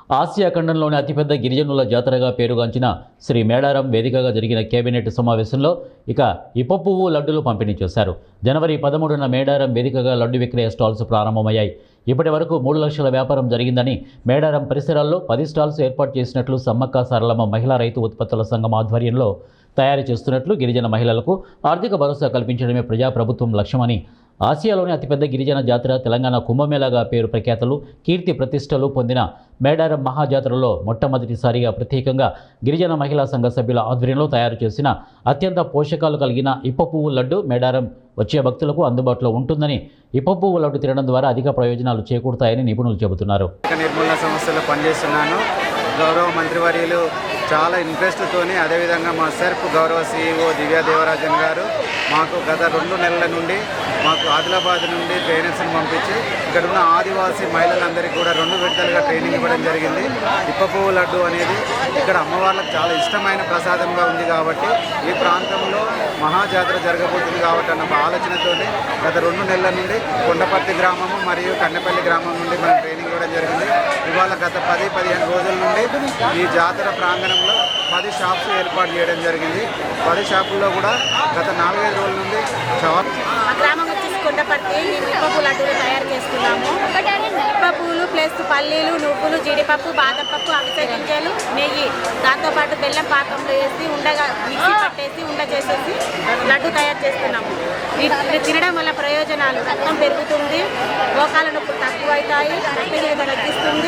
Asia ఖండంలోని అతిపెద్ద గిరిజనుల జాతరగా పేరుగాంచిన శ్రీ మేడారం వేదికగా జరిగిన కేబినెట్ సమావేశంలో ఇప్ప పువ్వు లడ్డులు పంపిణీ చేశారు. జనవరి 13న మేడారం వేదికగా లడ్డు విక్రయ స్టాల్స్ ప్రారంభమయ్యాయి. ఇప్పటి వరకు 3 లక్షల వ్యాపారం జరిగిందని, మేడారం పరిసరాల్లో 10 స్టాల్స్ ఏర్పాటు చేసినట్లు సమ్మక్క సారలమ్మ మహిళా రైతు ఉత్పత్తుల సంఘం ఆధ్వర్యంలో తయారు చేస్తున్నట్లు, గిరిజన మహిళలకు ఆర్థిక భరోసా కల్పించడమే ప్రజాప్రభుత్వం లక్ష్యమని, ఆసియాలోని అతిపెద్ద గిరిజన జాతర, తెలంగాణ కుంభమేళాగా పేరు ప్రఖ్యాతలు, కీర్తి ప్రతిష్టలు పొందిన మేడారం మహాజాతరలో మొట్టమొదటిసారిగా ప్రత్యేకంగా గిరిజన మహిళా సంఘ సభ్యుల ఆధ్వర్యంలో తయారు చేసిన అత్యంత పోషకాలు కలిగిన ఇప్ప పువ్వు లడ్డు మేడారం వచ్చే భక్తులకు అందుబాటులో ఉంటుందని, ఇప్ప పువ్వు లడ్డు తినడం ద్వారా అధిక ప్రయోజనాలు చేకూరుతాయని నిపుణులు చెబుతున్నారు. నిర్మూలన సంస్థలో పనిచేస్తున్నాను. గౌరవ మంత్రివర్యులు చాలా ఇంట్రెస్ట్తోని, అదేవిధంగా మా సెర్ప్ గౌరవ CEO దివ్యా దేవరాజన్ గారు మాకు గత 2 నెలల నుండి మాకు ఆదిలాబాద్ నుండి ట్రైనర్స్ని పంపించి ఇక్కడ ఉన్న ఆదివాసీ మహిళలందరికీ కూడా 2 విడతలుగా ట్రైనింగ్ ఇవ్వడం జరిగింది. ఇప్ప పువ్వు లడ్డు అనేది ఇక్కడ అమ్మవార్లకు చాలా ఇష్టమైన ప్రసాదంగా ఉంది కాబట్టి ఈ ప్రాంతంలో మహాజాతర జరగబోతుంది కాబట్టి అన్న ఆలోచనతో గత 2 నెలల నుండి కొండపర్తి గ్రామము మరియు కన్నెపల్లి గ్రామం నుండి మనం ట్రైనింగ్ ఇవ్వడం జరిగింది. ఇవాళ గత 10-15 రోజుల నుండి ఈ జాతర ప్రాంగణంలో 10 షాప్స్ ఏర్పాటు చేయడం జరిగింది. 10 షాపుల్లో కూడా గత 4-5 రోజుల నుండి గ్రామం వచ్చేసి కొండపర్తి. మేము ఇప్ప పువ్వు లడ్డూలు తయారు చేస్తున్నాము. ఇప్ప పువ్వులు ప్లస్ పల్లీలు, నువ్వులు, జీడిపప్పు, బాదం పప్పు, అవిసె గింజలు, నెయ్యి, దాంతోపాటు బెల్లం పాకంలో వేసి ఉండగా మిక్సీ పట్టేసి ఉండ చేసేసి లడ్డు తయారు చేస్తున్నాము. ఇది తినడం వల్ల ప్రయోజనాలు రక్తం పెరుగుతుంది, మోకాళ్ళ నొప్పులు తక్కువ అవుతాయి, రక్తం తగ్గిస్తుంది.